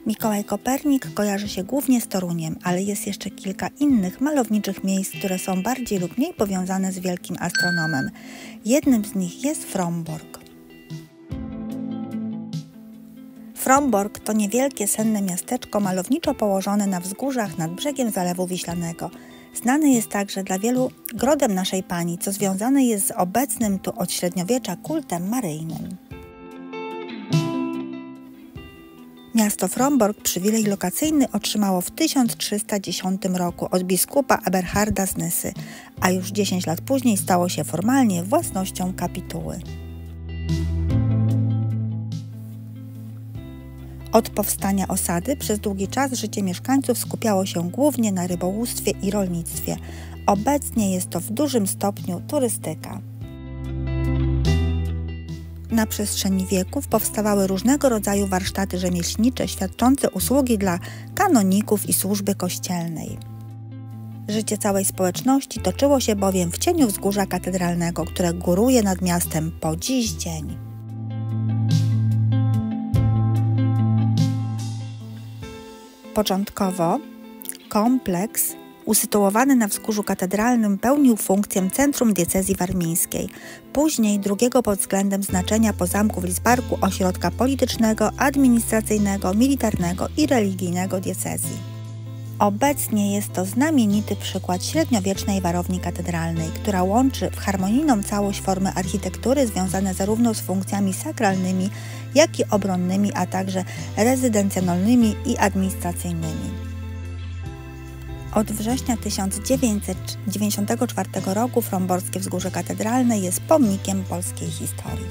Mikołaj Kopernik kojarzy się głównie z Toruniem, ale jest jeszcze kilka innych malowniczych miejsc, które są bardziej lub mniej powiązane z wielkim astronomem. Jednym z nich jest Frombork. Frombork to niewielkie senne miasteczko malowniczo położone na wzgórzach nad brzegiem Zalewu Wiślanego. Znany jest także dla wielu grodem Naszej Pani, co związane jest z obecnym tu od średniowiecza kultem maryjnym. Miasto Frombork przywilej lokacyjny otrzymało w 1310 roku od biskupa Eberharda z Nysy, a już 10 lat później stało się formalnie własnością kapituły. Od powstania osady przez długi czas życie mieszkańców skupiało się głównie na rybołówstwie i rolnictwie. Obecnie jest to w dużym stopniu turystyka. Na przestrzeni wieków powstawały różnego rodzaju warsztaty rzemieślnicze świadczące usługi dla kanoników i służby kościelnej. Życie całej społeczności toczyło się bowiem w cieniu wzgórza katedralnego, które góruje nad miastem po dziś dzień. Początkowo kompleks usytuowany na wzgórzu katedralnym pełnił funkcję centrum diecezji warmińskiej, później drugiego pod względem znaczenia po zamku w Lidzbarku ośrodka politycznego, administracyjnego, militarnego i religijnego diecezji. Obecnie jest to znamienity przykład średniowiecznej warowni katedralnej, która łączy w harmonijną całość formy architektury związane zarówno z funkcjami sakralnymi, jak i obronnymi, a także rezydencjonalnymi i administracyjnymi. Od września 1994 roku Fromborskie Wzgórze Katedralne jest pomnikiem polskiej historii.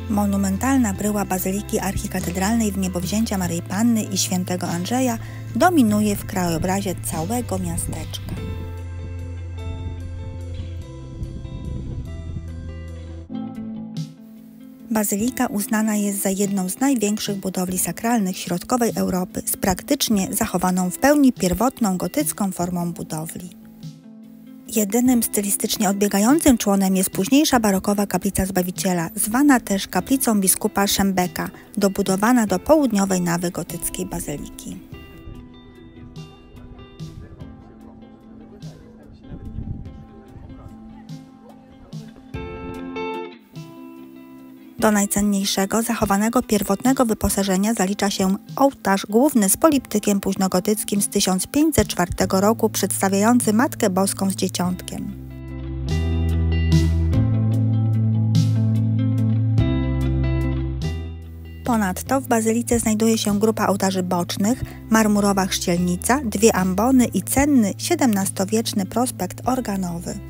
Monumentalna bryła Bazyliki Archikatedralnej Wniebowzięcia Maryi Panny i Świętego Andrzeja dominuje w krajobrazie całego miasteczka. Bazylika uznana jest za jedną z największych budowli sakralnych środkowej Europy z praktycznie zachowaną w pełni pierwotną gotycką formą budowli. Jedynym stylistycznie odbiegającym członem jest późniejsza barokowa kaplica Zbawiciela, zwana też kaplicą biskupa Szembeka, dobudowana do południowej nawy gotyckiej bazyliki. Do najcenniejszego, zachowanego pierwotnego wyposażenia zalicza się ołtarz główny z poliptykiem późnogotyckim z 1504 roku przedstawiający Matkę Boską z Dzieciątkiem. Ponadto w bazylice znajduje się grupa ołtarzy bocznych, marmurowa chrzcielnica, 2 ambony i cenny XVII-wieczny prospekt organowy.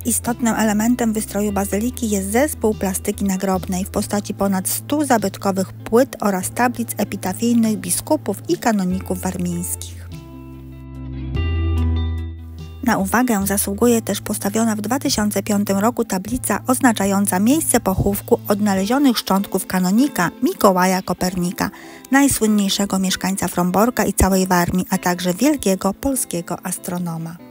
Istotnym elementem wystroju bazyliki jest zespół plastyki nagrobnej w postaci ponad 100 zabytkowych płyt oraz tablic epitafijnych biskupów i kanoników warmińskich. Na uwagę zasługuje też postawiona w 2005 roku tablica oznaczająca miejsce pochówku odnalezionych szczątków kanonika Mikołaja Kopernika, najsłynniejszego mieszkańca Fromborka i całej Warmii, a także wielkiego polskiego astronoma.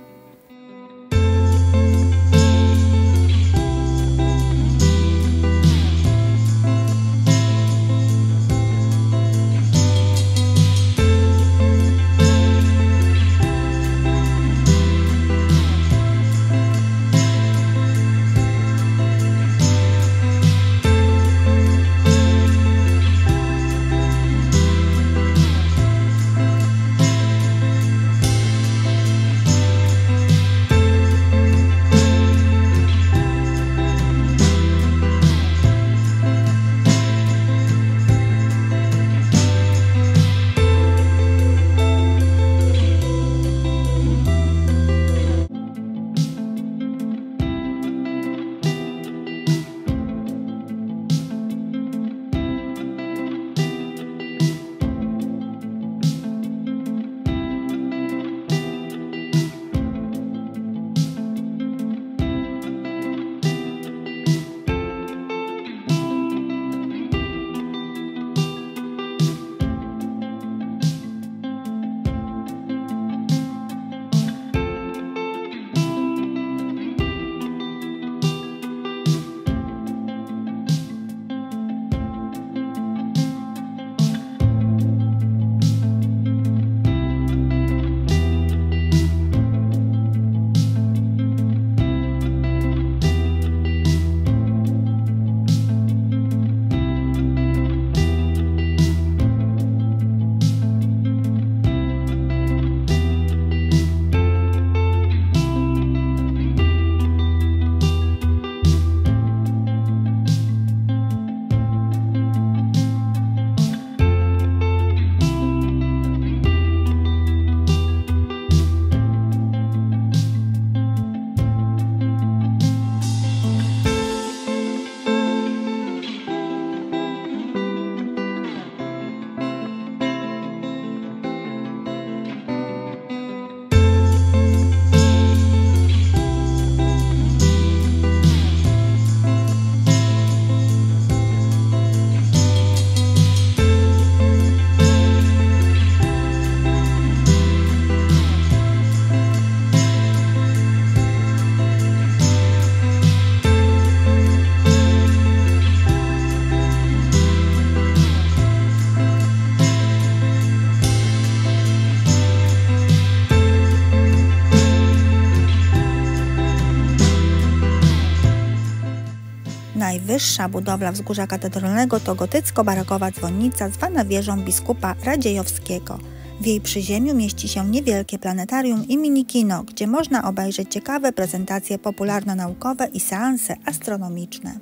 najwyższa budowla wzgórza katedralnego to gotycko-barokowa dzwonnica zwana wieżą biskupa Radziejowskiego. W jej przyziemiu mieści się niewielkie planetarium i minikino, gdzie można obejrzeć ciekawe prezentacje popularno-naukowe i seanse astronomiczne.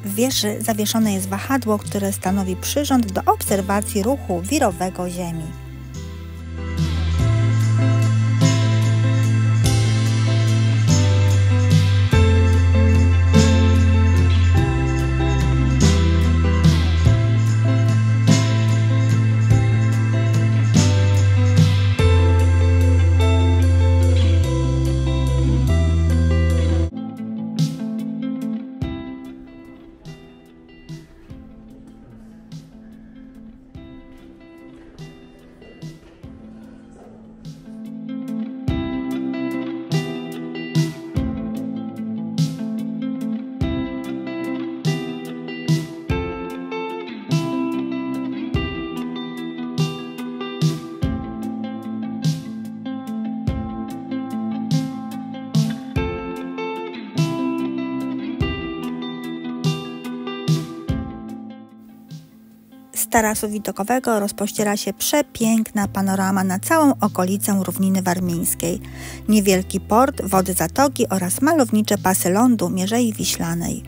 W wieży zawieszone jest wahadło, które stanowi przyrząd do obserwacji ruchu wirowego Ziemi. Z tarasu widokowego rozpościera się przepiękna panorama na całą okolicę Równiny Warmińskiej, niewielki port, wody zatoki oraz malownicze pasy lądu Mierzei Wiślanej.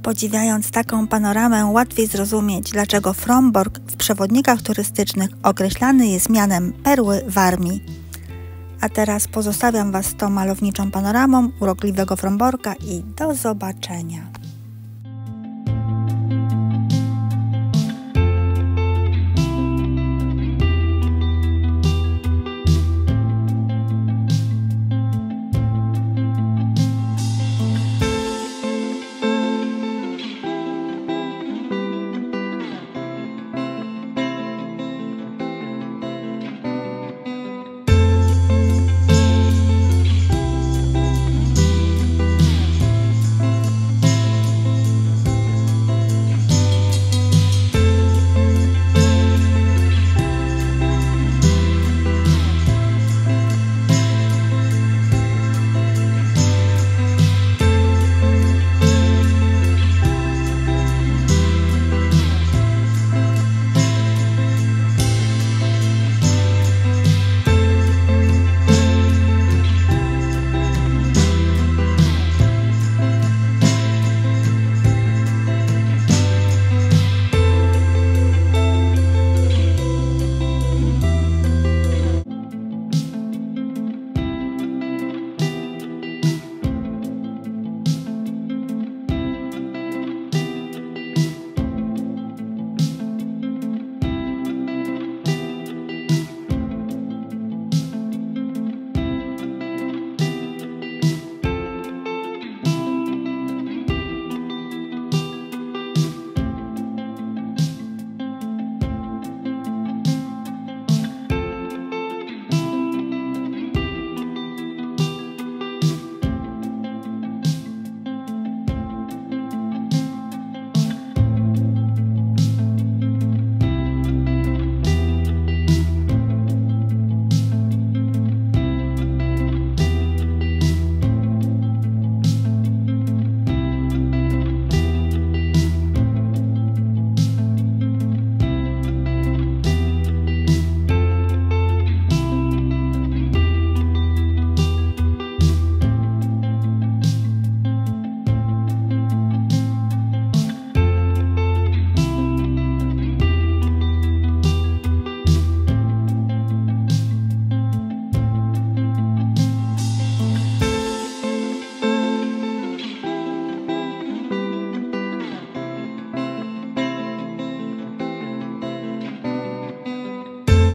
Podziwiając taką panoramę, łatwiej zrozumieć, dlaczego Frombork w przewodnikach turystycznych określany jest mianem Perły Warmii. A teraz pozostawiam Was z tą malowniczą panoramą urokliwego Fromborka i do zobaczenia.